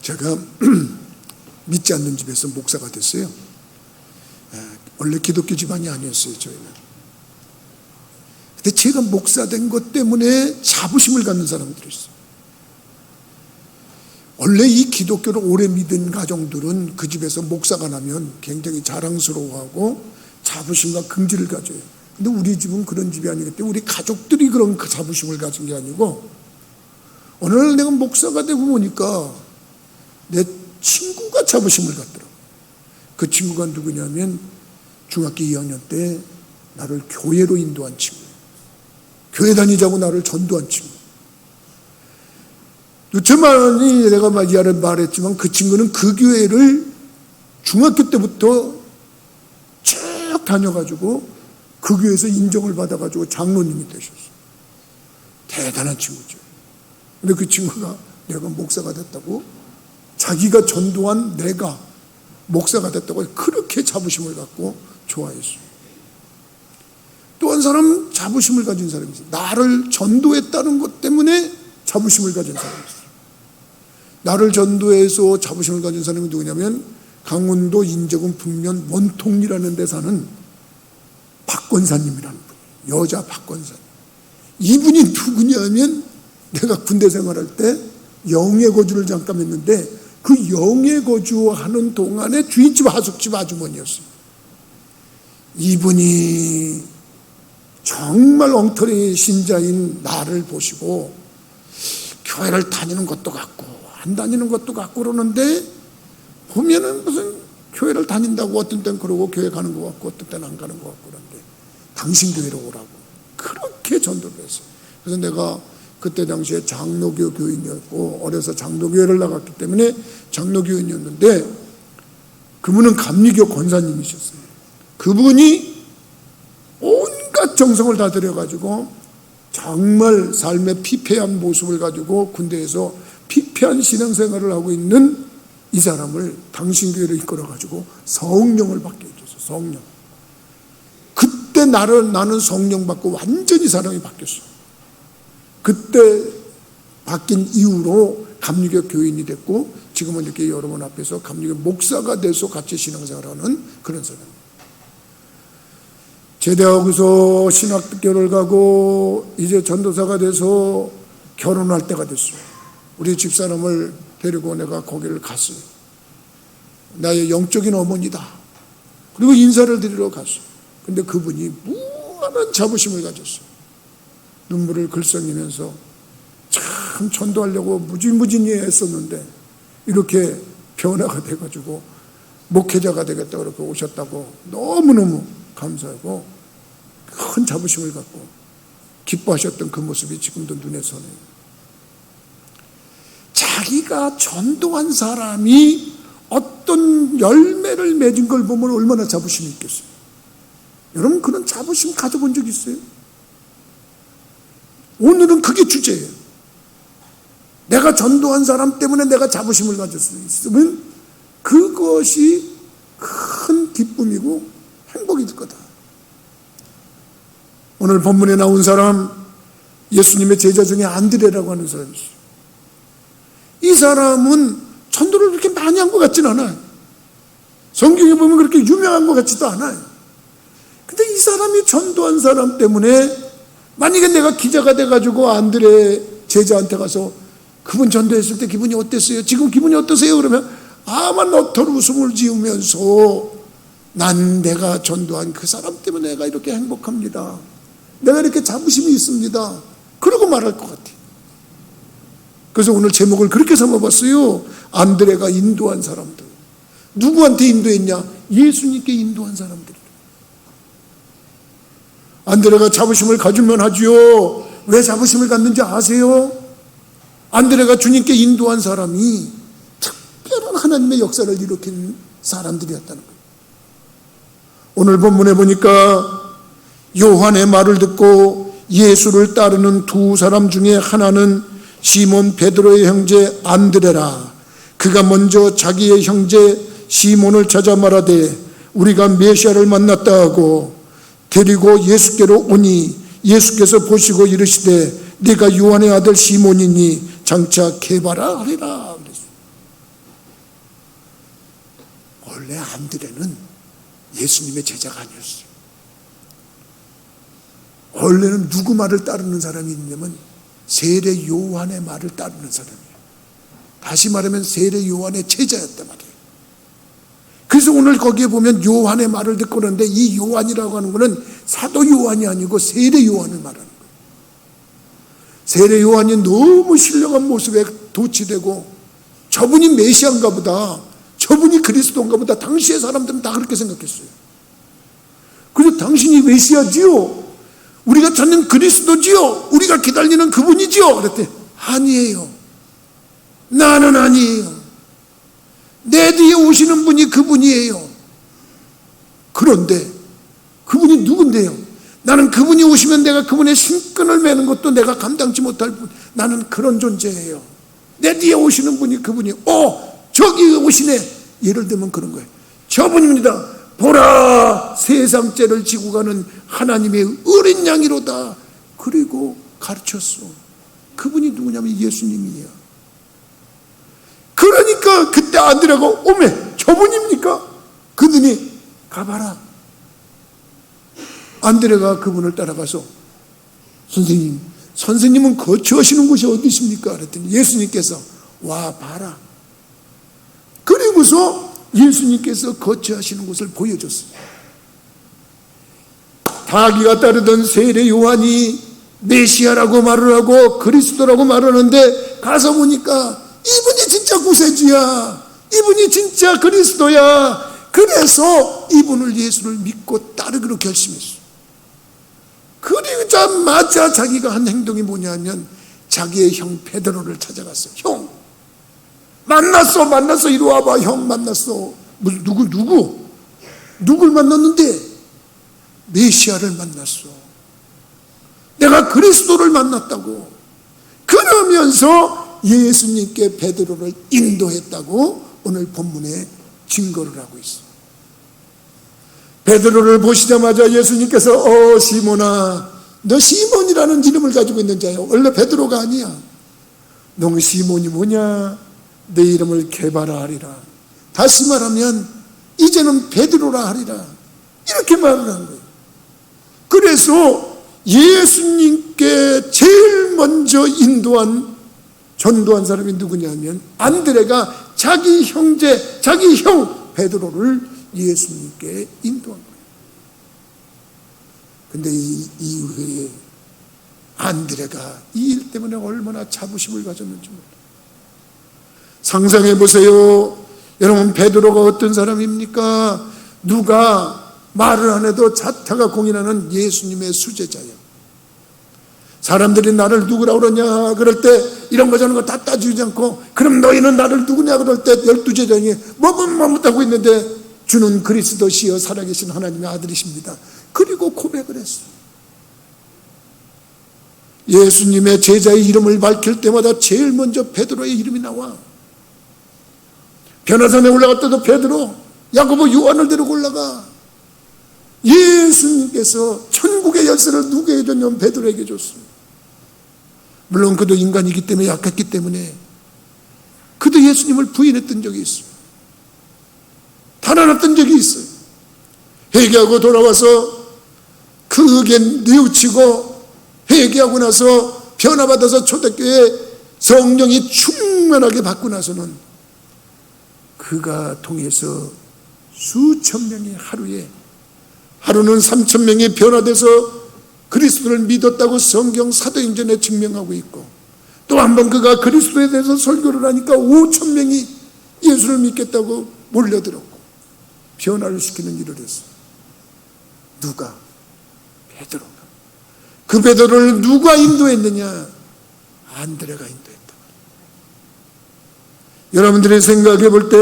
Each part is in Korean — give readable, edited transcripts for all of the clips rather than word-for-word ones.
제가 믿지 않는 집에서 목사가 됐어요. 원래 기독교 집안이 아니었어요, 저희는. 근데 제가 목사 된 것 때문에 자부심을 갖는 사람들이 있어요. 원래 이 기독교를 오래 믿은 가정들은 그 집에서 목사가 나면 굉장히 자랑스러워하고 자부심과 긍지를 가져요. 근데 우리 집은 그런 집이 아니기 때문에 우리 가족들이 그런 그 자부심을 가진 게 아니고, 어느 날 내가 목사가 되고 보니까 내 친구가 자부심을 갖더라고요. 그 친구가 누구냐면 중학교 2학년 때 나를 교회로 인도한 친구예요. 교회 다니자고 나를 전도한 친구. 유채만이 내가 말했지만 그 친구는 그 교회를 중학교 때부터 쭉 다녀가지고 그 교회에서 인정을 받아가지고 장로님이 되셨어요. 대단한 친구죠. 근데 그 친구가 내가 목사가 됐다고, 자기가 전도한 내가 목사가 됐다고 그렇게 자부심을 갖고 좋아했어요. 또 한 사람 자부심을 가진 사람이 있어요. 나를 전도했다는 것 때문에 자부심을 가진 사람이 있어요. 나를 전도해서 자부심을 가진 사람이 누구냐면 강원도 인제군 북면 원통리라는 데 사는 박권사님이라는 분이에요. 여자 박권사님. 이분이 누구냐면 내가 군대 생활할 때 영해 거주를 잠깐 했는데 그 영해 거주하는 동안에 주인집 하숙집 아주머니였어요. 이분이 정말 엉터리 신자인 나를 보시고 교회를 다니는 것도 같고 안 다니는 것도 같고 그러는데, 보면은 무슨 교회를 다닌다고 어떤 때는 그러고 교회 가는 것 같고 어떤 때는 안 가는 것 같고 그런데 당신 교회로 오라고 그렇게 전도를 했어요. 그래서 내가 그때 당시에 장로교 교인이었고 어려서 장로교회를 나갔기 때문에 장로교인이었는데, 그분은 감리교 권사님이셨어요. 그분이 온갖 정성을 다 들여가지고 정말 삶의 피폐한 모습을 가지고 군대에서 피폐한 신앙생활을 하고 있는 이 사람을 당신 교회로 이끌어가지고 성령을 받게 해줬어요. 성령. 그때 나는 성령 받고 완전히 사람이 바뀌었어요. 그때 바뀐 이후로 감리교 교인이 됐고 지금은 이렇게 여러분 앞에서 감리교 목사가 돼서 같이 신앙생활하는 그런 사람이에요. 제대하고서 신학교를 가고 이제 전도사가 돼서 결혼할 때가 됐어요. 우리 집사람을 데리고 내가 거기를 갔어요. 나의 영적인 어머니다. 그리고 인사를 드리러 갔어요. 근데 그분이 무한한 자부심을 가졌어요. 눈물을 글썽이면서 참 전도하려고 무진무진히 했었는데 이렇게 변화가 돼가지고 목회자가 되겠다 그렇게 오셨다고 너무너무 감사하고 큰 자부심을 갖고 기뻐하셨던 그 모습이 지금도 눈에 선해요. 자기가 전도한 사람이 어떤 열매를 맺은 걸 보면 얼마나 자부심이 있겠어요. 여러분 그런 자부심 가져본 적 있어요? 오늘은 그게 주제예요. 내가 전도한 사람 때문에 내가 자부심을 가질 수 있으면 그것이 큰 기쁨이고 행복이 될 거다. 오늘 본문에 나온 사람, 예수님의 제자 중에 안드레라고 하는 사람이 있어요. 이 사람은 전도를 그렇게 많이 한 것 같지는 않아요. 성경에 보면 그렇게 유명한 것 같지도 않아요. 근데 이 사람이 전도한 사람 때문에, 만약에 내가 기자가 돼가지고 안드레 제자한테 가서 그분 전도했을 때 기분이 어땠어요? 지금 기분이 어떠세요? 그러면 아마 너털 웃음을 지으면서 난 내가 전도한 그 사람 때문에 내가 이렇게 행복합니다. 내가 이렇게 자부심이 있습니다. 그러고 말할 것 같아요. 그래서 오늘 제목을 그렇게 삼아봤어요. 안드레가 인도한 사람들. 누구한테 인도했냐? 예수님께 인도한 사람들. 안드레가 자부심을 가지면 하지요. 왜 자부심을 갖는지 아세요? 안드레가 주님께 인도한 사람이 특별한 하나님의 역사를 일으킨 사람들이었다는 거예요. 오늘 본문에 보니까 요한의 말을 듣고 예수를 따르는 두 사람 중에 하나는 시몬 베드로의 형제 안드레라. 그가 먼저 자기의 형제 시몬을 찾아 말하되 우리가 메시아를 만났다 하고 데리고 예수께로 오니 예수께서 보시고 이르시되 네가 요한의 아들 시몬이니 장차 게바라 하리라. 원래 안드레는 예수님의 제자가 아니었어요. 원래는 누구 말을 따르는 사람이 있냐면 세례 요한의 말을 따르는 사람이에요. 다시 말하면 세례 요한의 제자였단 말이에요. 그래서 오늘 거기에 보면 요한의 말을 듣고 그러는데 이 요한이라고 하는 것은 사도 요한이 아니고 세례 요한을 말하는 거예요. 세례 요한이 너무 신령한 모습에 도취되고 저분이 메시아인가 보다, 저분이 그리스도인가 보다, 당시의 사람들은 다 그렇게 생각했어요. 그래서 당신이 메시아지요? 우리가 찾는 그리스도지요? 우리가 기다리는 그분이지요? 그랬더니 아니에요. 나는 아니에요. 내 뒤에 오시는 분이 그분이에요. 그런데 그분이 누군데요? 나는 그분이 오시면 내가 그분의 신끈을 매는 것도 내가 감당치 못할 분, 나는 그런 존재예요. 내 뒤에 오시는 분이 그분이, 저기 오시네. 예를 들면 그런 거예요. 저분입니다. 보라, 세상 죄를 지고 가는 하나님의 어린 양이로다. 그리고 가르쳤어. 그분이 누구냐면 예수님이에요. 그러니까 그때 안드레가 오메 저분입니까? 그러더니 가봐라. 안드레가 그분을 따라가서 선생님은 거처하시는 곳이 어디십니까? 그랬더니 예수님께서 와 봐라. 그리고서 예수님께서 거처하시는 곳을 보여줬어요. 자기가 따르던 세례 요한이 메시아라고 말을 하고 그리스도라고 말하는데 가서 보니까 이분이 진짜 구세주야, 이분이 진짜 그리스도야. 그래서 이분을, 예수를 믿고 따르기로 결심했어. 그러자마자 자기가 한 행동이 뭐냐면 자기의 형 베드로를 찾아갔어요. 형 만났어. 이리 와봐. 형 만났어. 무슨 누굴 만났는데? 메시아를 만났어. 내가 그리스도를 만났다고. 그러면서 예수님께 베드로를 인도했다고 오늘 본문에 증거를 하고 있어. 베드로를 보시자마자 예수님께서 시몬아, 너 시몬이라는 이름을 가지고 있는 자야. 원래 베드로가 아니야. 너 시몬이 뭐냐? 내 이름을 게바라 하리라. 다시 말하면 이제는 베드로라 하리라. 이렇게 말을 한 거예요. 그래서 예수님께 제일 먼저 전도한 사람이 누구냐면 안드레가 자기 형 베드로를 예수님께 인도한 거예요. 근데 이 이후에 안드레가 이 일 때문에 얼마나 자부심을 가졌는지 몰라요. 상상해 보세요. 여러분, 베드로가 어떤 사람입니까? 누가 말을 안 해도 자타가 공인하는 예수님의 수제자예요. 사람들이 나를 누구라고 그러냐 그럴 때 이런 거 저런 거 다 따지지 않고, 그럼 너희는 나를 누구냐 그럴 때 12제자니 머뭇하고 있는데 주는 그리스도시여 살아계신 하나님의 아들이십니다. 그리고 고백을 했어요. 예수님의 제자의 이름을 밝힐 때마다 제일 먼저 베드로의 이름이 나와. 변화산에 올라갈 때도 베드로, 야고보, 요한을 데리고 올라가. 예수님께서 천국의 열쇠를 누구에게 줬냐면 베드로에게 줬어요. 물론 그도 인간이기 때문에, 약했기 때문에 그도 예수님을 부인했던 적이 있어요. 달아났던 적이 있어요. 회개하고 돌아와서 크게 뉘우치고 회개하고 나서 변화받아서 초대교회 성령이 충만하게 받고 나서는 그가 통해서 수천 명이 하루는 3천 명이 변화돼서 그리스도를 믿었다고 성경 사도행전에 증명하고 있고, 또 한 번 그가 그리스도에 대해서 설교를 하니까 5천 명이 예수를 믿겠다고 몰려들었고 변화를 시키는 일을 했어요. 누가? 베드로가. 그 베드로를 누가 인도했느냐? 안드레가 인도했다. 여러분들이 생각해 볼 때,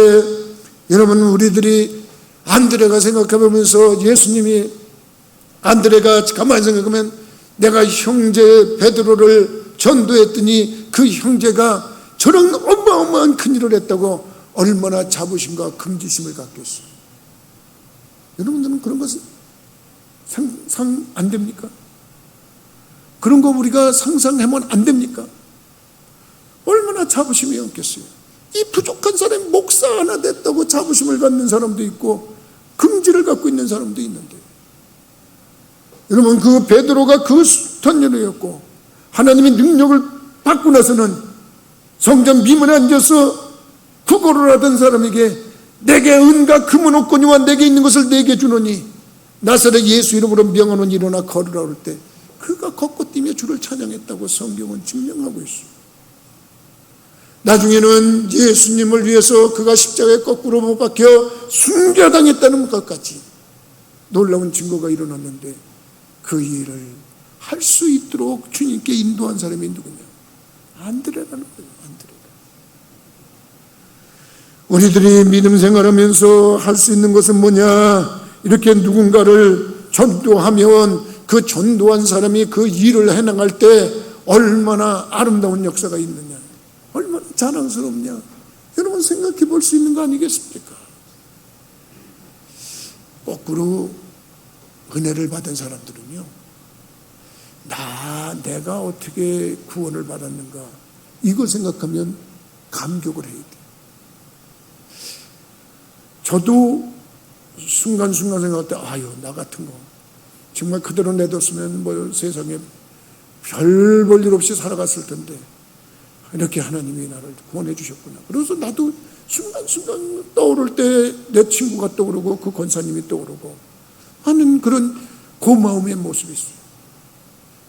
여러분, 우리들이 안드레가 생각해보면서 예수님이, 안드레가 가만히 생각하면 내가 형제 베드로를 전도했더니 그 형제가 저런 어마어마한 큰일을 했다고 얼마나 자부심과 긍지심을 갖겠어요. 여러분들은 그런 것은 상상 안 됩니까? 그런 거 우리가 상상하면 안 됩니까? 얼마나 자부심이 없겠어요. 이 부족한 사람이 목사 하나 됐다고 자부심을 갖는 사람도 있고 긍지를 갖고 있는 사람도 있는데, 여러분, 그 베드로가 그 숱한 일이었고 하나님의 능력을 받고 나서는 성전 미문에 앉아서 구걸을 하던 사람에게 내게 은과 금은 없거니와 내게 있는 것을 내게 주노니 나사렛 예수 이름으로 명하노니 일어나 걸으라 할 때 그가 걷고 뛰며 주를 찬양했다고 성경은 증명하고 있습니다. 나중에는 예수님을 위해서 그가 십자가에 거꾸로 못 박혀 순교당했다는 것까지 놀라운 증거가 일어났는데, 그 일을 할 수 있도록 주님께 인도한 사람이 누구냐? 안드레라는 거예요. 안드레. 우리들이 믿음 생활하면서 할 수 있는 것은 뭐냐? 이렇게 누군가를 전도하면 그 전도한 사람이 그 일을 해나갈 때 얼마나 아름다운 역사가 있느냐, 얼마나 자랑스럽냐, 여러분 생각해 볼 수 있는 거 아니겠습니까? 거꾸로 은혜를 받은 사람들은요, 내가 어떻게 구원을 받았는가, 이거 생각하면 감격을 해야 돼요. 저도 순간순간 생각할 때, 나 같은 거 정말 그대로 내뒀으면 뭐 세상에 별 볼 일 없이 살아갔을 텐데 이렇게 하나님이 나를 구원해 주셨구나. 그래서 나도 순간순간 떠오를 때 내 친구가 떠오르고 그 권사님이 떠오르고 하는 그런 고마움의 모습이 있어요.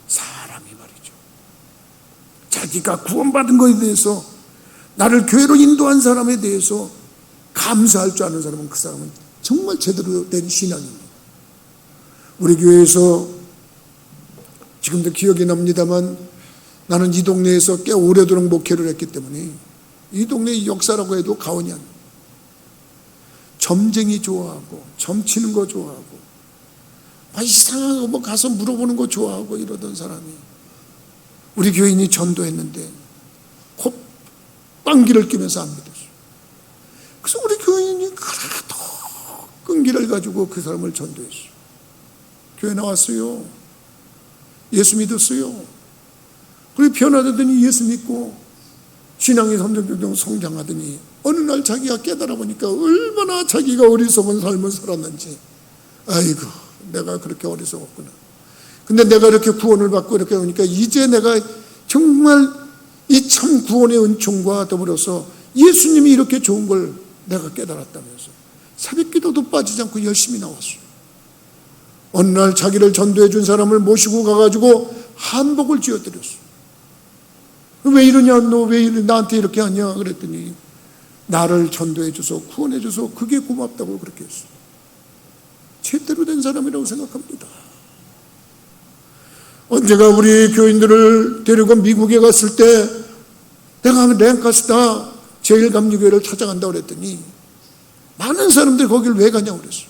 사람이 말이죠, 자기가 구원받은 것에 대해서, 나를 교회로 인도한 사람에 대해서 감사할 줄 아는 사람은 그 사람은 정말 제대로 된 신앙입니다. 우리 교회에서 지금도 기억이 납니다만, 나는 이 동네에서 꽤 오래도록 목회를 했기 때문에 이 동네의 역사라고 해도 가언이 안 돼요. 점쟁이 좋아하고 점치는 거 좋아하고 이상한 거 뭐 가서 물어보는 거 좋아하고 이러던 사람이 우리 교인이 전도했는데 콧방귀를 뀌면서 안 믿었어요. 그래서 우리 교인이 그래도 끈기를 가지고 그 사람을 전도했어요. 교회 나왔어요. 예수 믿었어요. 그리고 변화되더니 예수 믿고 신앙이 점점 성장하더니 어느 날 자기가 깨달아 보니까 얼마나 자기가 어리석은 삶을 살았는지, 아이고 내가 그렇게 어리석었구나. 근데 내가 이렇게 구원을 받고 이렇게 오니까 이제 내가 정말 이 참 구원의 은총과 더불어서 예수님이 이렇게 좋은 걸 내가 깨달았다면서 새벽 기도도 빠지지 않고 열심히 나왔어요. 어느 날 자기를 전도해 준 사람을 모시고 가가지고 한복을 지어드렸어요. 왜 이러냐, 너 왜 나한테 이렇게 하냐 그랬더니 나를 전도해 줘서 구원해 줘서 그게 고맙다고 그렇게 했어요. 제대로 된 사람이라고 생각합니다. 언제가 우리 교인들을 데리고 미국에 갔을 때 내가 랭카스타 제1감리교회를 찾아간다고 그랬더니 많은 사람들이 거길 왜 가냐고 그랬어요.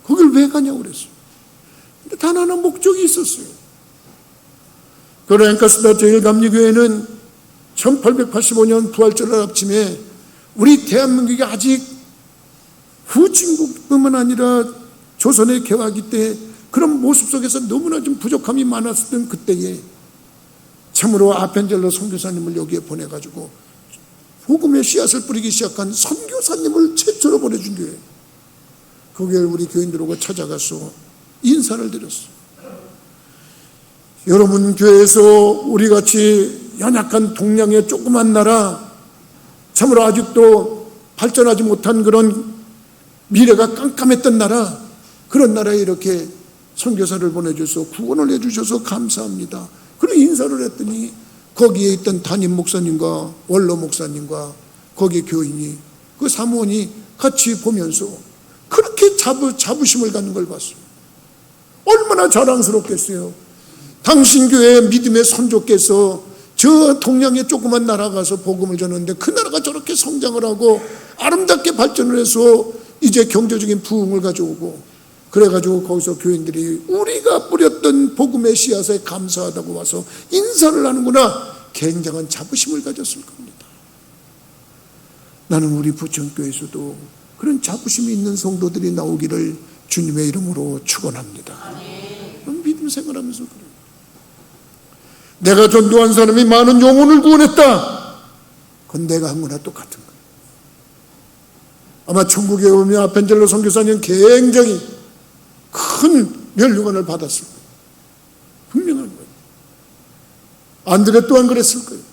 거길 왜 가냐고 그랬어요. 근데 단 하나 목적이 있었어요. 그 랭카스타 제1감리교회는 1885년 부활절을 앞침에 우리 대한민국이 아직 후진국뿐만 아니라 조선의 개화기 때 그런 모습 속에서 너무나 좀 부족함이 많았던 그때에 참으로 아펜젤러 선교사님을 여기에 보내가지고 복음의 씨앗을 뿌리기 시작한 선교사님을 최초로 보내준 교회, 거기에 우리 교인들하고 찾아가서 인사를 드렸어요. 여러분, 교회에서 우리같이 연약한 동양의 조그만 나라, 참으로 아직도 발전하지 못한 그런 미래가 깜깜했던 나라, 그런 나라에 이렇게 선교사를 보내줘서 구원을 해주셔서 감사합니다. 그런 인사를 했더니 거기에 있던 담임 목사님과 원로 목사님과 거기 교인이, 그 사무원이 같이 보면서 그렇게 자부심을 갖는 걸 봤어요. 얼마나 자랑스럽겠어요. 당신 교회의 믿음의 선조께서 저 동양의 조그만 나라 가서 복음을 전했는데 그 나라가 저렇게 성장을 하고 아름답게 발전을 해서 이제 경제적인 부흥을 가져오고, 그래가지고 거기서 교인들이 우리가 뿌렸던 복음의 씨앗에 감사하다고 와서 인사를 하는구나, 굉장한 자부심을 가졌을 겁니다. 나는 우리 부천교회에서도 그런 자부심이 있는 성도들이 나오기를 주님의 이름으로 축원합니다. 믿음 생활하면서 그래요. 내가 전도한 사람이 많은 영혼을 구원했다, 그건 내가 한 거나 똑같은 거예요. 아마 천국에 오면 아펜젤로 선교사님 굉장히 큰 멸류관을 받았을 거예요. 분명한 거예요. 안드레 또한 그랬을 거예요.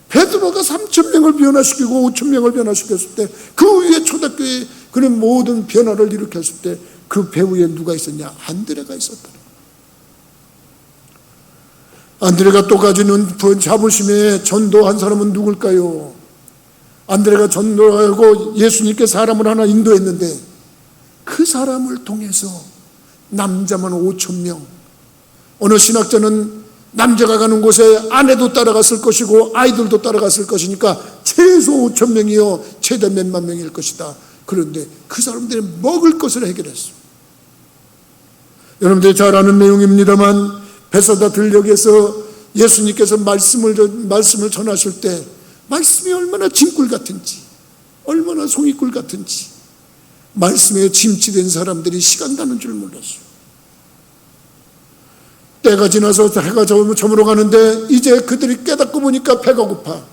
베드로가 3,000명을 변화시키고 5,000명을 변화시켰을 때, 그 위에 초대교회에 그런 모든 변화를 일으켰을 때 그 배후에 누가 있었냐? 안드레가 있었다. 안드레가 또 가지는 자부심에 전도한 사람은 누굴까요? 안드레가 전도하고 예수님께 사람을 하나 인도했는데 그 사람을 통해서 남자만 5,000명, 어느 신학자는 남자가 가는 곳에 아내도 따라갔을 것이고 아이들도 따라갔을 것이니까 최소 5,000명이요 최대 몇만 명일 것이다. 그런데 그 사람들이 먹을 것을 해결했어요. 여러분들이 잘 아는 내용입니다만 베사다 들녘에서 예수님께서 말씀을 전하실 때 말씀이 얼마나 진꿀 같은지, 얼마나 송이꿀 같은지, 말씀에 침치된 사람들이 시간 가는 줄 몰랐어요. 때가 지나서 해가 저물어 가는데 이제 그들이 깨닫고 보니까 배가 고파.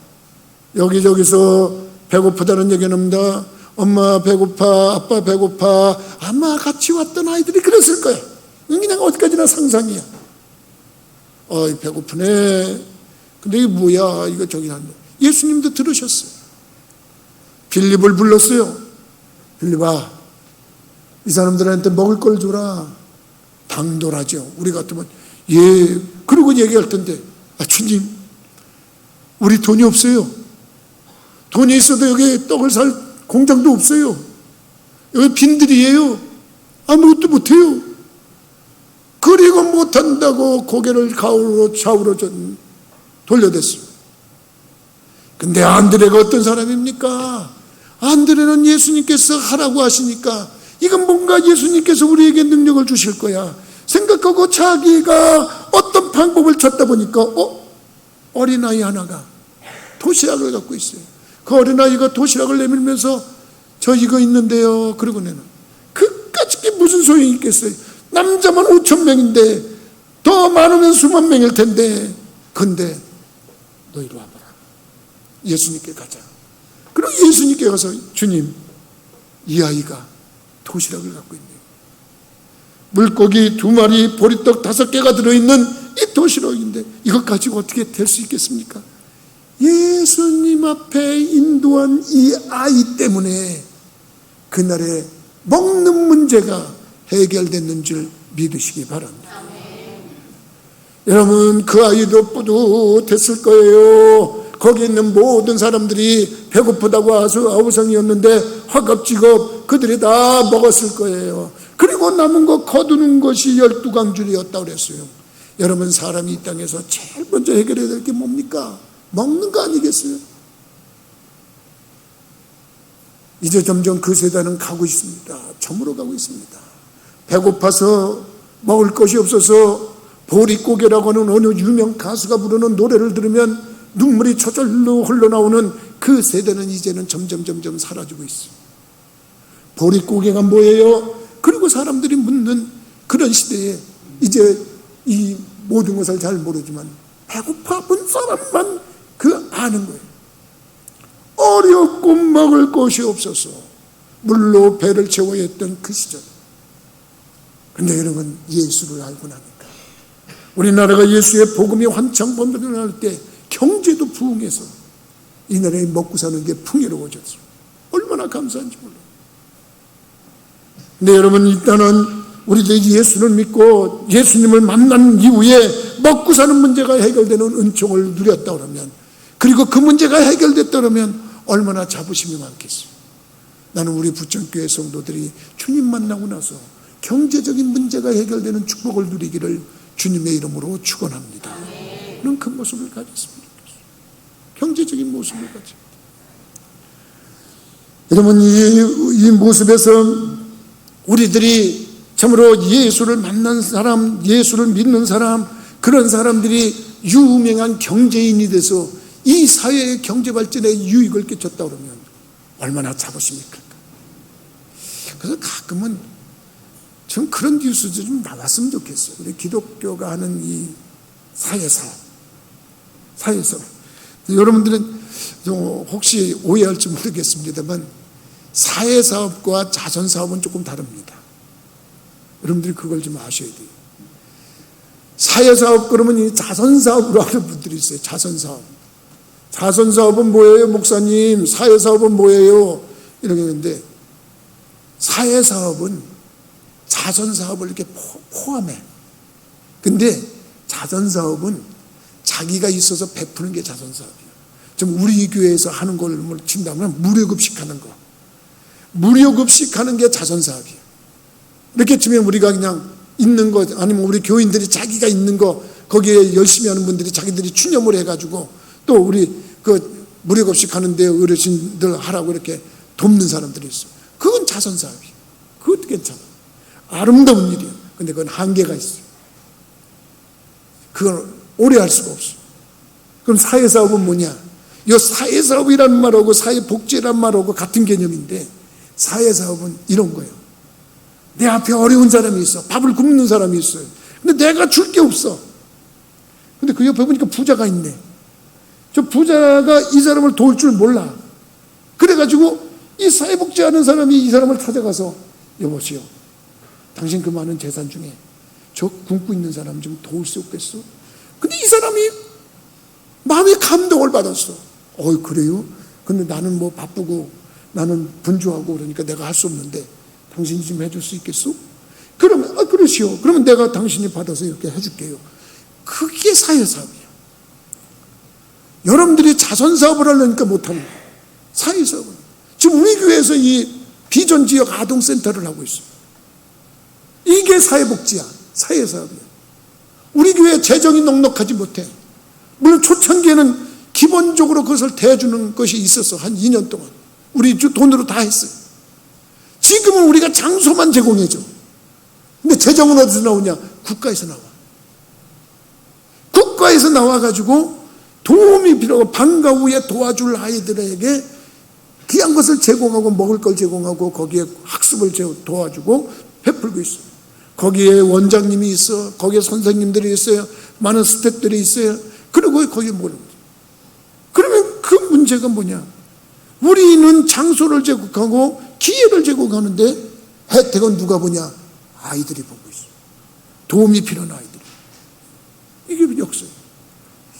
여기저기서 배고프다는 얘기는 합니다. 엄마 배고파, 아빠 배고파. 아마 같이 왔던 아이들이 그랬을 거야. 그냥 어디까지나 상상이야. 배고프네. 근데 이게 뭐야? 이거 저기 한데. 예수님도 들으셨어요. 빌립을 불렀어요. 빌립아, 이 사람들한테 먹을 걸 주라. 당돌하죠. 우리 같으면 예, 그러고 얘기할 텐데, 주님, 우리 돈이 없어요. 돈이 있어도 여기 떡을 살 공장도 없어요. 여기 빈들이에요. 아무것도 못해요. 그리고 못한다고 고개를 좌우로 돌려댔어요. 근데 안드레가 어떤 사람입니까? 안드레는 예수님께서 하라고 하시니까 이건 뭔가 예수님께서 우리에게 능력을 주실 거야 생각하고 자기가 어떤 방법을 찾다 보니까 어린아이 하나가 도시락을 갖고 있어요. 그 어린아이가 도시락을 내밀면서 저 이거 있는데요. 그러고 내는 그까짓 게 무슨 소용이 있겠어요. 남자만 5,000명인데 더 많으면 수만 명일 텐데, 근데 너 이리 와봐라. 예수님께 가자. 그리고 예수님께 가서 주님, 이 아이가 도시락을 갖고 있네요. 물고기 2마리, 보리떡 5개가 들어있는 이 도시락인데 이것 가지고 어떻게 될 수 있겠습니까? 예수님 앞에 인도한 이 아이 때문에 그날에 먹는 문제가 해결됐는 줄 믿으시기 바랍니다. 여러분, 그 아이도 뿌듯했을 거예요. 거기 있는 모든 사람들이 배고프다고 아우성이었는데 화갑지겁 그들이 다 먹었을 거예요. 그리고 남은 거 거두는 것이 12강줄이었다고 그랬어요. 여러분, 사람이 이 땅에서 제일 먼저 해결해야 될 게 뭡니까? 먹는 거 아니겠어요? 이제 점점 그 세대는 가고 있습니다. 저물어 가고 있습니다. 배고파서 먹을 것이 없어서 보릿고개라고 하는 어느 유명 가수가 부르는 노래를 들으면 눈물이 저절로 흘러나오는 그 세대는 이제는 점점 사라지고 있어요. 보릿고개가 뭐예요? 그리고 사람들이 묻는 그런 시대에 이제 이 모든 것을 잘 모르지만 배고파 본 사람만 그 아는 거예요. 어렵고 먹을 것이 없어서 물로 배를 채워야 했던 그 시절. 근데 여러분, 예수를 알고 나니까 우리나라가 예수의 복음이 한창 번번할 때 경제도 부흥해서 이 나라에 먹고 사는 게 풍요로워졌어요. 얼마나 감사한지 몰라요. 근데 여러분, 일단은 우리들이 예수를 믿고 예수님을 만난 이후에 먹고 사는 문제가 해결되는 은총을 누렸다 그러면, 그리고 그 문제가 해결됐다 그러면 얼마나 자부심이 많겠어요. 나는 우리 부천교회 성도들이 주님 만나고 나서 경제적인 문제가 해결되는 축복을 누리기를 주님의 이름으로 축원합니다. 그런 그 모습을 가졌습니다. 경제적인 모습을 가집니다. 여러분, 이 모습에서 우리들이 참으로 예수를 만난 사람, 예수를 믿는 사람, 그런 사람들이 유명한 경제인이 돼서 이 사회의 경제 발전에 유익을 끼쳤다 그러면 얼마나 자부심이 클까. 그래서 가끔은 전 그런 뉴스도 좀 나왔으면 좋겠어요. 우리 기독교가 하는 이 사회사. 여러분들은 좀 혹시 오해할지 모르겠습니다만 사회사업과 자선사업은 조금 다릅니다. 여러분들이 그걸 좀 아셔야 돼요. 사회사업 그러면 이 자선사업으로 하는 분들이 있어요. 자선사업. 자선사업은 뭐예요, 목사님? 사회사업은 뭐예요? 이렇게 했는데, 사회사업은 자선사업을 이렇게 포함해. 근데 자선사업은 자기가 있어서 베푸는 게 자선사업이에요. 좀 우리 교회에서 하는 걸 친다면 무료급식하는 거. 무료급식하는 게 자선사업이에요. 이렇게 치면 우리가 그냥 있는 거, 아니면 우리 교인들이 자기가 있는 거, 거기에 열심히 하는 분들이 자기들이 추념을 해가지고 또 우리 그 무료급식하는데 어르신들 하라고 이렇게 돕는 사람들이 있어요. 그건 자선사업이에요. 그것도 괜찮아. 아름다운 일이에요. 근데 그건 한계가 있어요. 그걸 오래 할 수가 없어요. 그럼 사회사업은 뭐냐? 이 사회사업이라는 말하고 사회복지라는 말하고 같은 개념인데, 사회사업은 이런 거예요. 내 앞에 어려운 사람이 있어. 밥을 굶는 사람이 있어요. 근데 내가 줄 게 없어. 근데 그 옆에 보니까 부자가 있네. 저 부자가 이 사람을 도울 줄 몰라. 그래가지고 이 사회복지하는 사람이 이 사람을 찾아가서, 여보시오, 당신 그 많은 재산 중에 저 굶고 있는 사람 좀 도울 수 없겠어? 근데 이 사람이 마음의 감동을 받았어. 그래요? 근데 나는 뭐 바쁘고 나는 분주하고 그러니까 내가 할 수 없는데 당신이 좀 해줄 수 있겠어? 그러면 그러시오. 그러면 내가 당신이 받아서 이렇게 해줄게요. 그게 사회사업이에요. 여러분들이 자선사업을 하려니까 못하는 거예요. 사회사업은. 지금 우리 교회에서 이 비전지역 아동센터를 하고 있어요. 이게 사회복지야. 사회사업이야. 우리 교회 재정이 넉넉하지 못해. 물론 초창기에는 기본적으로 그것을 대주는 것이 있었어. 한 2년 동안 우리 돈으로 다 했어요. 지금은 우리가 장소만 제공해줘. 근데 재정은 어디서 나오냐? 국가에서 나와. 국가에서 나와가지고 도움이 필요하고 방과 후에 도와줄 아이들에게 귀한 것을 제공하고 먹을 걸 제공하고 거기에 학습을 도와주고 베풀고 있어요. 거기에 원장님이 있어. 거기에 선생님들이 있어요. 많은 스태프들이 있어요. 그리고 거기에 모르는 거죠. 그러면 그 문제가 뭐냐? 우리는 장소를 제공하고 기회를 제공하는데 혜택은 누가 보냐? 아이들이 보고 있어요. 도움이 필요한 아이들이. 이게 역사예요.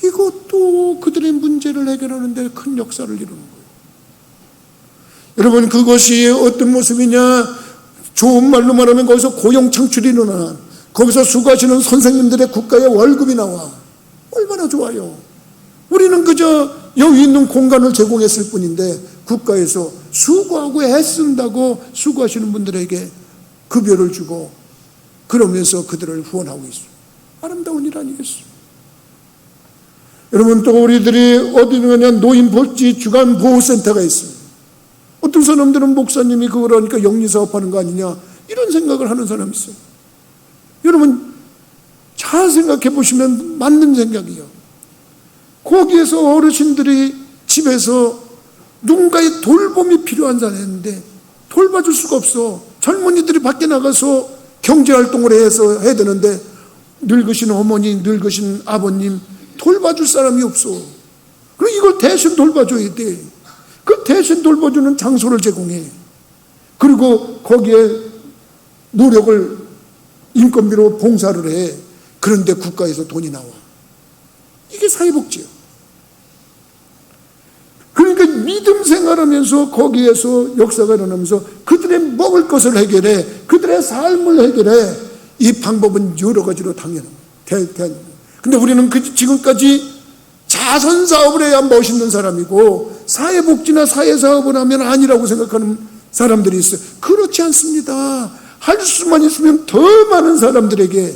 이것도 그들의 문제를 해결하는데 큰 역사를 이루는 거예요. 여러분, 그것이 어떤 모습이냐? 좋은 말로 말하면 거기서 고용 창출이 일어나. 거기서 수고하시는 선생님들의 국가의 월급이 나와. 얼마나 좋아요. 우리는 그저 여기 있는 공간을 제공했을 뿐인데 국가에서 수고하고 애쓴다고 수고하시는 분들에게 급여를 주고 그러면서 그들을 후원하고 있어요. 아름다운 일 아니겠어요? 여러분, 또 우리들이 어디 있느냐? 노인복지 주간보호센터가 있어요. 어떤 사람들은 목사님이 그걸 하니까 영리사업하는 거 아니냐, 이런 생각을 하는 사람이 있어요. 여러분, 잘 생각해 보시면 맞는 생각이에요. 거기에서 어르신들이 집에서 누군가의 돌봄이 필요한 사람인데 돌봐줄 수가 없어. 젊은이들이 밖에 나가서 경제활동을 해서 해야 되는데 늙으신 어머니, 늙으신 아버님 돌봐줄 사람이 없어. 그럼 이걸 대신 돌봐줘야 돼. 그 대신 돌봐주는 장소를 제공해. 그리고 거기에 노력을 인건비로 봉사를 해. 그런데 국가에서 돈이 나와. 이게 사회복지예요. 그러니까 믿음 생활하면서 거기에서 역사가 일어나면서 그들의 먹을 것을 해결해. 그들의 삶을 해결해. 이 방법은 여러 가지로 당연한 거예요. 근데 우리는 지금까지 자선사업을 해야 멋있는 사람이고 사회복지나 사회사업을 하면 아니라고 생각하는 사람들이 있어요. 그렇지 않습니다. 할 수만 있으면 더 많은 사람들에게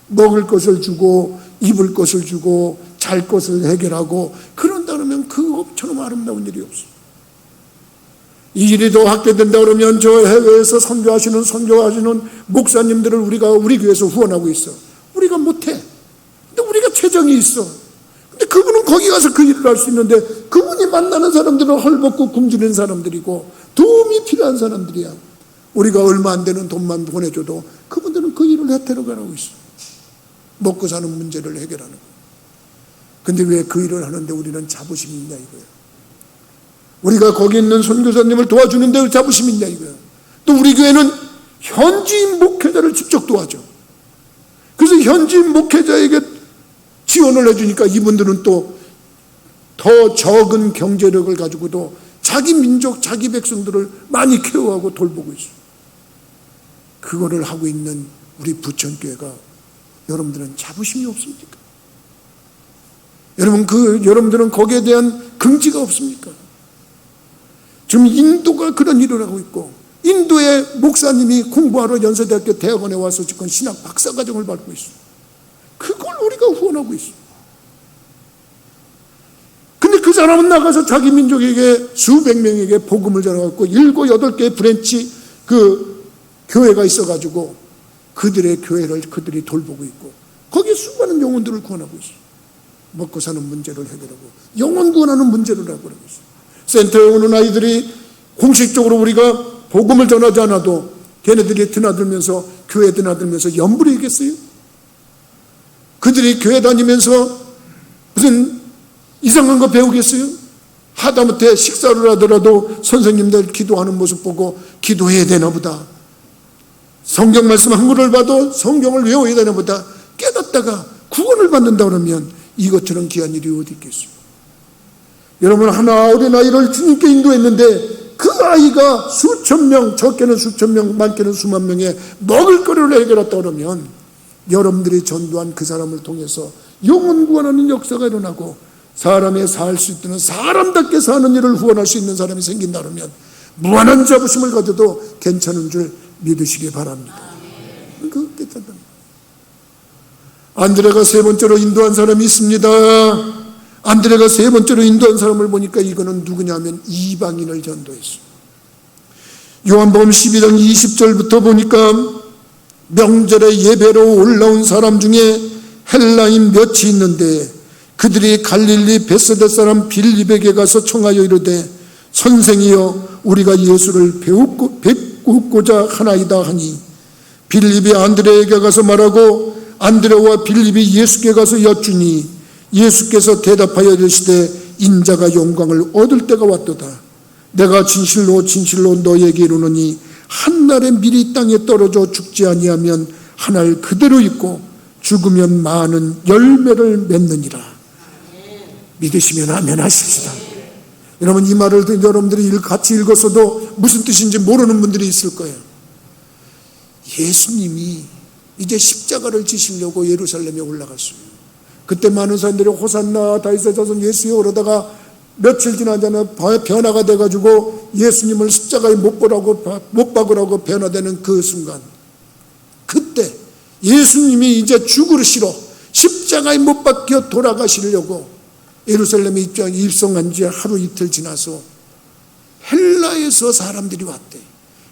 먹을 것을 주고 입을 것을 주고 잘 것을 해결하고 그런다 그러면 그것처럼 아름다운 일이 없어요. 이 일이 더 확대된다 그러면 저 해외에서 선교하시는 목사님들을 우리가 우리 교회에서 후원하고 있어. 우리가 못해. 근데 우리가 재정이 있어. 근데 그분은 거기 가서 그 일을 할 수 있는데 그분이 만나는 사람들은 헐벗고 굶주린 사람들이고 도움이 필요한 사람들이야. 우리가 얼마 안 되는 돈만 보내줘도 그분들은 그 일을 해태로 가라고 있어. 먹고 사는 문제를 해결하는 거예요. 근데 왜 그 일을 하는데 우리는 자부심이 있냐 이거예요. 우리가 거기 있는 선교사님을 도와주는 데 자부심이 있냐 이거예요. 또 우리 교회는 현지인 목회자를 직접 도와줘. 그래서 현지인 목회자에게 지원을 해주니까 이분들은 또 더 적은 경제력을 가지고도 자기 민족, 자기 백성들을 많이 케어하고 돌보고 있어요. 그거를 하고 있는 우리 부천교회가 여러분들은 자부심이 없습니까? 여러분들은 거기에 대한 긍지가 없습니까? 지금 인도가 그런 일을 하고 있고, 인도의 목사님이 공부하러 연세대학교 대학원에 와서 지금 신학 박사과정을 밟고 있어요. 그걸 우리가 후원하고 있어요. 근데 그 사람은 나가서 자기 민족에게 수백 명에게 복음을 전해갖고 7, 8개의 브랜치 그 교회가 있어가지고 그들의 교회를 그들이 돌보고 있고, 거기에 수많은 영혼들을 구원하고 있어요. 먹고 사는 문제를 해결하고 영혼 구원하는 문제를 해결하고 있어요. 센터에 오는 아이들이 공식적으로 우리가 복음을 전하지 않아도 걔네들이 드나들면서, 교회 드나들면서 염불이겠어요? 그들이 교회 다니면서 무슨 이상한 거 배우겠어요? 하다못해 식사를 하더라도 선생님들 기도하는 모습 보고 기도해야 되나 보다, 성경 말씀 한 구를 봐도 성경을 외워야 되나 보다 깨닫다가 구원을 받는다 그러면 이것처럼 귀한 일이 어디 있겠어요? 여러분, 하나 어린아이를 주님께 인도했는데 그 아이가 수천 명, 적게는 수천 명, 많게는 수만 명의 먹을거리를 해결했다 그러면 여러분들이 전도한 그 사람을 통해서 영혼 구원하는 역사가 일어나고 사람의 살 수 있는, 사람답게 사는 일을 후원할 수 있는 사람이 생긴다 그러면 무한한 자부심을 가져도 괜찮은 줄 믿으시기 바랍니다. 그거 깨닫는. 안드레가 세 번째로 인도한 사람이 있습니다. 안드레가 세 번째로 인도한 사람을 보니까 이거는 누구냐면 이방인을 전도했어요. 요한복음 12장 20절부터 보니까 명절에 예배로 올라온 사람 중에 헬라인 몇이 있는데 그들이 갈릴리 베세다 사람 빌립에게 가서 청하여 이르되 선생이여 우리가 예수를 배우고자 하나이다 하니 빌립이 안드레에게 가서 말하고 안드레와 빌립이 예수께 가서 여쭈니 예수께서 대답하여 이르시되 인자가 영광을 얻을 때가 왔도다. 내가 진실로 진실로 너에게 이르노니 한날에 미리 땅에 떨어져 죽지 아니하면 한알 그대로 있고 죽으면 많은 열매를 맺느니라. 믿으시면 아멘 하십시다. 여러분, 이 말을 여러분들이 같이 읽었어도 무슨 뜻인지 모르는 분들이 있을 거예요. 예수님이 이제 십자가를 지시려고 예루살렘에 올라갔어요. 그때 많은 사람들이 호산나 다윗의 자손 예수여 그러다가 며칠 지나자면 변화가 돼가지고 예수님을 십자가에 못 박으라고 변화되는 그 순간, 그때 예수님이 이제 죽으시러 십자가에 못 박혀 돌아가시려고 예루살렘에 입성한 지 하루 이틀 지나서 헬라에서 사람들이 왔대.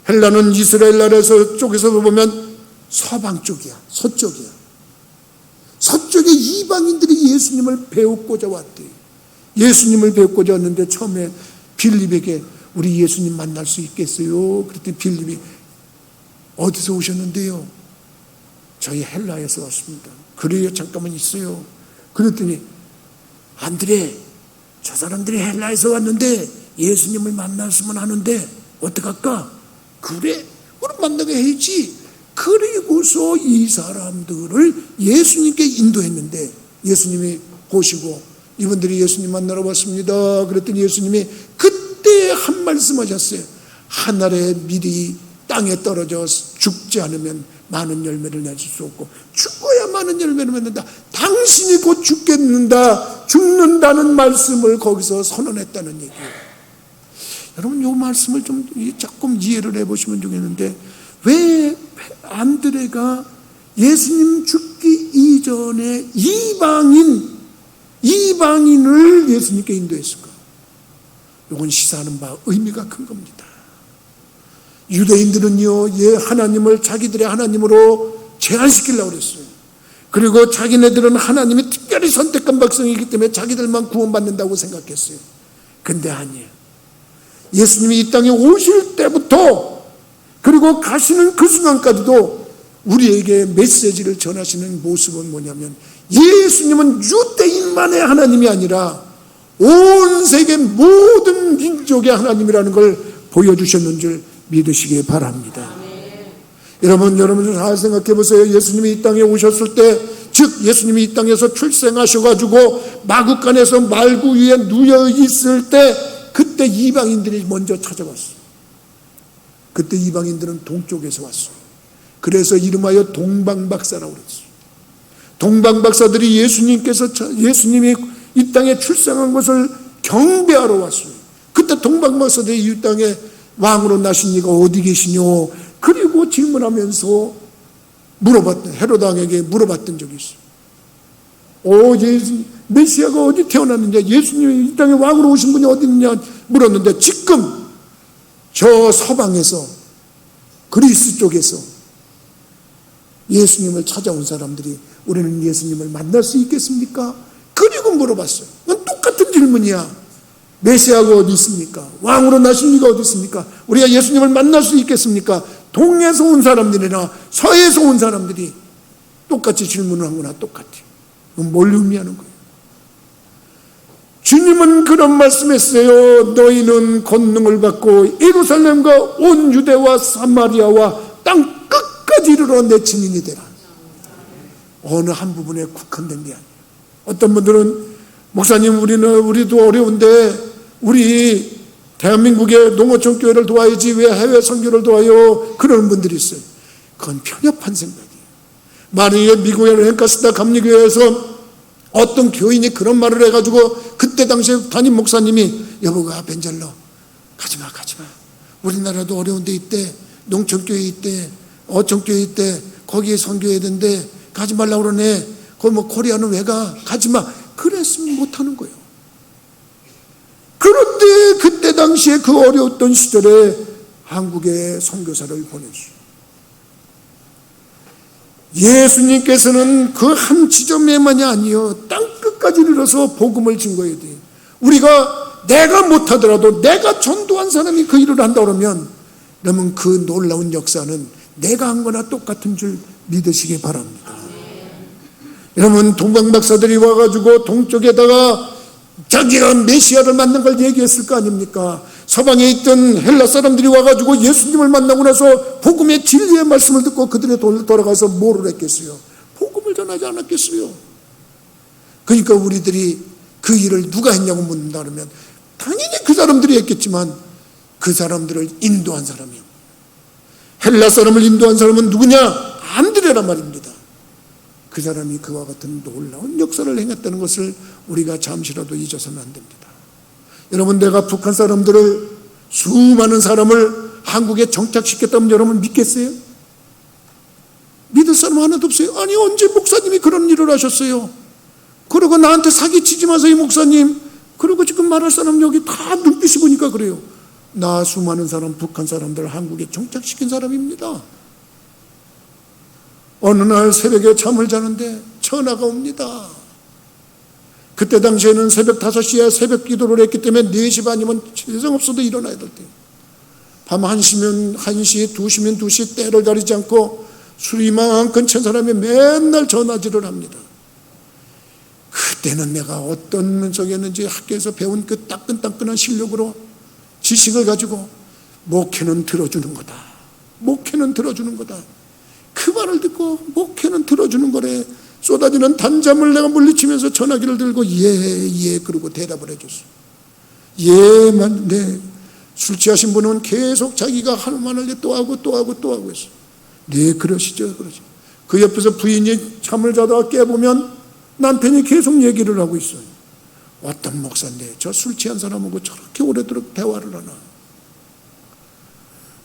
헬라는 이스라엘 나라에서 쪽에서 보면 서방 쪽이야, 서쪽이야. 서쪽에 이방인들이 예수님을 배우고자 왔대. 예수님을 배우고자 왔는데 처음에 빌립에게 우리 예수님 만날 수 있겠어요? 그랬더니 빌립이 어디서 오셨는데요? 저희 헬라에서 왔습니다. 그래요? 잠깐만 있어요. 그랬더니 안드레, 저 사람들이 헬라에서 왔는데 예수님을 만났으면 하는데 어떡할까? 그래, 우리 만나게 해야지. 그리고서 이 사람들을 예수님께 인도했는데 예수님이 보시고 이분들이 예수님 만나러 왔습니다. 그랬더니 예수님이 그때 한 말씀 하셨어요. 하늘에 미리 땅에 떨어져 죽지 않으면 많은 열매를 맺을 수 없고 죽어야 많은 열매를 맺는다. 당신이 곧 죽는다는 말씀을 거기서 선언했다는 얘기예요. 여러분, 이 말씀을 좀 조금 이해를 해보시면 좋겠는데, 왜 안드레가 예수님 죽기 이전에 이방인을 예수님께 인도했을까? 이건 시사하는 바 의미가 큰 겁니다. 유대인들은요, 하나님을 자기들의 하나님으로 제한시키려고 그랬어요. 그리고 자기네들은 하나님이 특별히 선택한 백성이기 때문에 자기들만 구원받는다고 생각했어요. 근데 아니에요. 예수님이 이 땅에 오실 때부터 그리고 가시는 그 순간까지도 우리에게 메시지를 전하시는 모습은 뭐냐면 예수님은 유대인만의 하나님이 아니라 온 세계 모든 민족의 하나님이라는 걸 보여주셨는 줄 믿으시기 바랍니다. 여러분 잘 생각해 보세요. 예수님이 이 땅에 오셨을 때, 즉 예수님이 이 땅에서 출생하셔가지고 마구간에서 말구 위에 누워 있을 때, 그때 이방인들이 먼저 찾아왔어요. 그때 이방인들은 동쪽에서 왔어요. 그래서 이름하여 동방박사라고 그랬어요. 동방박사들이 예수님이 이 땅에 출생한 것을 경배하러 왔어요. 그때 동방박사들이 이 땅에 왕으로 나신 이가 어디 계시뇨? 그리고 질문하면서 헤롯 왕에게 물어봤던 적이 있어요. 메시아가 어디 태어났느냐? 예수님이 이 땅에 왕으로 오신 분이 어디 있느냐 물었는데, 지금 저 서방에서, 그리스 쪽에서 예수님을 찾아온 사람들이 우리는 예수님을 만날 수 있겠습니까? 그리고 물어봤어요. 그건 똑같은 질문이야. 메시아가 어디 있습니까? 왕으로 나신 이가 어디 있습니까? 우리가 예수님을 만날 수 있겠습니까? 동에서 온 사람들이나 서에서 온 사람들이 똑같이 질문을 한 거나 똑같아요. 그건 뭘 의미하는 거예요? 주님은 그런 말씀했어요. 너희는 권능을 받고 예루살렘과 온 유대와 사마리아와 땅 끝까지 이르러 내 증인이 되라. 어느 한 부분에 국한된 게 아니에요. 어떤 분들은 목사님 우리도 어려운데 우리 대한민국의 농어촌 교회를 도와야지 왜 해외 선교를 도와요? 그러는 분들이 있어요. 그건 편협한 생각이에요. 만약에 미국의 랭카스터 감리교회에서 어떤 교인이 그런 말을 해가지고 그때 당시에 담임 목사님이 여보가 벤젤러 가지마 우리나라도 어려운 데 있대. 농촌교회 있대. 어촌교회 있대. 거기에 선교해야 된대. 가지 말라고 그러네. 거기 코리아는 왜 가? 가지마. 그랬으면 못하는 거예요. 그런데 그때 당시에 그 어려웠던 시절에 한국에 선교사를 보냈어요. 예수님께서는 그 한 지점에만이 아니요, 땅 끝까지 이르러서 복음을 증거해야 돼요. 우리가 내가 못하더라도 내가 전도한 사람이 그 일을 한다 그러면 그 놀라운 역사는 내가 한 거나 똑같은 줄 믿으시기 바랍니다. 여러분, 동방박사들이 와가지고 동쪽에다가 자기가 메시아를 만난 걸 얘기했을 거 아닙니까? 서방에 있던 헬라 사람들이 와가지고 예수님을 만나고 나서 복음의 진리의 말씀을 듣고 그들의 돌아가서 뭐를 했겠어요? 복음을 전하지 않았겠어요? 그러니까 우리들이 그 일을 누가 했냐고 묻는다 그러면 당연히 그 사람들이 했겠지만 그 사람들을 인도한 사람이요. 헬라 사람을 인도한 사람은 누구냐? 안드레란 말입니다. 그 사람이 그와 같은 놀라운 역사를 행했다는 것을 우리가 잠시라도 잊어서는 안 됩니다. 여러분, 내가 북한 사람들을, 수많은 사람을 한국에 정착시켰다면 여러분 믿겠어요? 믿을 사람 하나도 없어요. 아니, 언제 목사님이 그런 일을 하셨어요? 그리고 나한테 사기치지 마세요, 목사님. 그리고 지금 말할 사람 여기 다 눈빛이 보니까 그래요. 나 수많은 사람, 북한 사람들을 한국에 정착시킨 사람입니다. 어느 날 새벽에 잠을 자는데 전화가 옵니다. 그때 당시에는 새벽 5시에 새벽 기도를 했기 때문에 4시 반이면 세상 없어도 일어나야 될 때요. 밤 1시면 1시, 2시면 2시 때를 가리지 않고 술 이만큼 찬 사람이 맨날 전화질을 합니다. 그때는 내가 어떤 적이었는지 학교에서 배운 그 따끈따끈한 실력으로 지식을 가지고 목회는 들어주는 거다. 목회는 들어주는 거다. 그 말을 듣고 목회는 들어주는 거래. 쏟아지는 단잠을 내가 물리치면서 전화기를 들고 예 그러고 대답을 해줬어. 예만. 네. 술 취하신 분은 계속 자기가 할 말을 또 하고 했어. 네, 그러시죠. 그 옆에서 부인이 잠을 자다가 깨보면 남편이 계속 얘기를 하고 있어요. 어떤 목사인데 저 술 취한 사람하고 저렇게 오래도록 대화를 하나.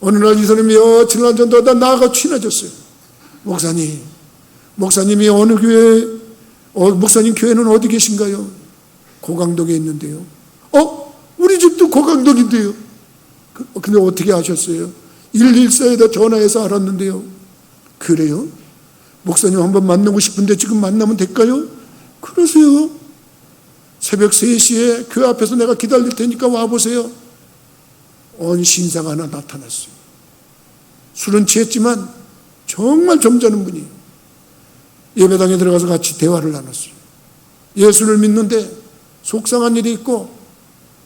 어느 날 이 사람이 며칠 날 전도하다 나하고 친해졌어요. 목사님이 어느 교회, 목사님 교회는 어디 계신가요? 고강동에 있는데요. 우리 집도 고강동인데요. 근데 어떻게 아셨어요? 114에다 전화해서 알았는데요. 그래요? 목사님 한번 만나고 싶은데 지금 만나면 될까요? 그러세요. 새벽 3시에 교회 앞에서 내가 기다릴 테니까 와보세요. 온 신사가 하나 나타났어요. 술은 취했지만 정말 점잖은 분이에요. 예배당에 들어가서 같이 대화를 나눴어요. 예수를 믿는데 속상한 일이 있고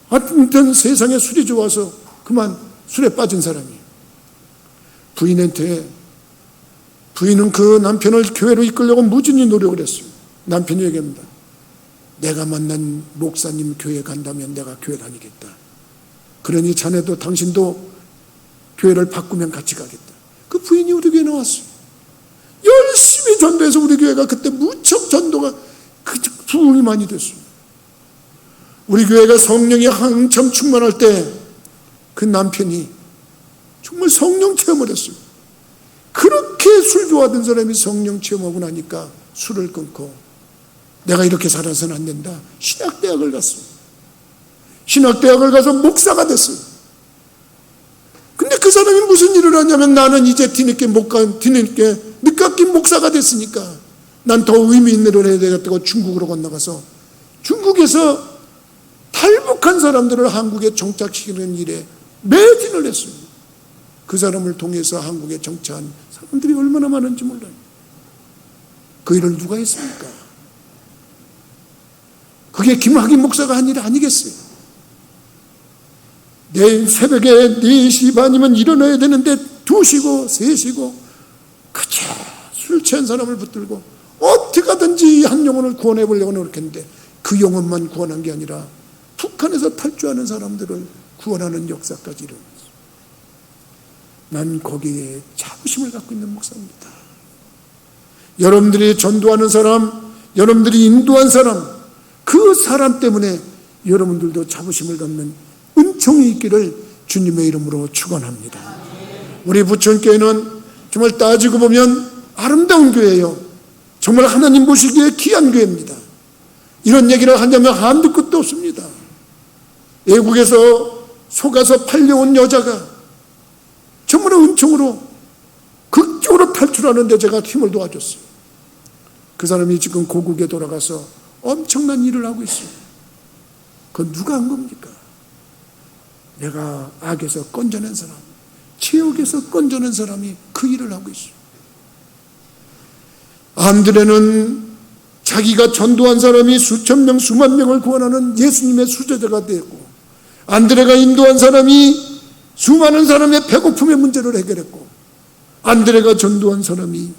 하여튼 세상에 술이 좋아서 그만 술에 빠진 사람이에요. 부인은 그 남편을 교회로 이끌려고 무진히 노력을 했어요. 남편이 얘기합니다. 내가 만난 목사님 교회 간다면 내가 교회 다니겠다. 그러니 자네도 당신도 교회를 바꾸면 같이 가겠다. 그 부인이 우리 교회 나왔어요. 열심히 전도해서 우리 교회가 그때 무척 전도가 부흥이 많이 됐어요. 우리 교회가 성령이 한참 충만할 때 그 남편이 정말 성령 체험을 했어요. 그렇게 술 좋아하던 사람이 성령 체험하고 나니까 술을 끊고 내가 이렇게 살아서는 안 된다. 신학대학을 갔어요. 신학대학을 가서 목사가 됐어요. 근데 그 사람이 무슨 일을 하냐면 나는 이제 뒤늦게 늦깎이 목사가 됐으니까 난 더 의미 있는 일을 해야 되겠다고 중국으로 건너가서 중국에서 탈북한 사람들을 한국에 정착시키는 일에 매진을 했습니다. 그 사람을 통해서 한국에 정착한 사람들이 얼마나 많은지 몰라요. 그 일을 누가 했습니까? 그게 김학인 목사가 한 일 아니겠어요? 내일 새벽에 4시 반이면 일어나야 되는데 2시고 3시고 그저 술 취한 사람을 붙들고 어떻게 하든지 한 영혼을 구원해 보려고 노력했는데 그 영혼만 구원한 게 아니라 북한에서 탈주하는 사람들을 구원하는 역사까지 일어났어요. 난 거기에 자부심을 갖고 있는 목사입니다. 여러분들이 전도하는 사람, 여러분들이 인도한 사람, 그 사람 때문에 여러분들도 자부심을 갖는 은총이 있기를 주님의 이름으로 축원합니다. 우리 부천교회는 정말 따지고 보면 아름다운 교회예요. 정말 하나님 보시기에 귀한 교회입니다. 이런 얘기를 하냐면 한두 끝도 없습니다. 외국에서 속아서 팔려온 여자가 정말 은총으로 극적으로 탈출하는데 제가 힘을 도와줬어요. 그 사람이 지금 고국에 돌아가서 엄청난 일을 하고 있어요. 그건 누가 한 겁니까? 내가 악에서 건져낸 사람, 지옥에서 건져낸 사람이 그 일을 하고 있어요. 안드레는 자기가 전도한 사람이 수천 명, 수만 명을 구원하는 예수님의 수제자가 되고, 안드레가 인도한 사람이 수많은 사람의 배고픔의 문제를 해결했고, 안드레가 전도한 사람이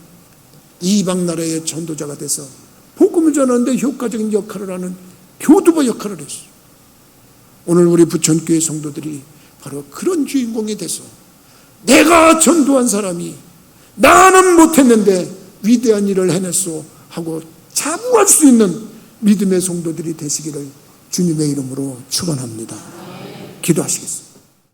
이방 나라의 전도자가 돼서 복음을 전하는데 효과적인 역할을 하는 교두보 역할을 했어요. 오늘 우리 부천교회 성도들이 바로 그런 주인공이 돼서 내가 전도한 사람이 나는 못했는데 위대한 일을 해냈소 하고 자부할 수 있는 믿음의 성도들이 되시기를 주님의 이름으로 축원합니다. 기도하시겠습니다.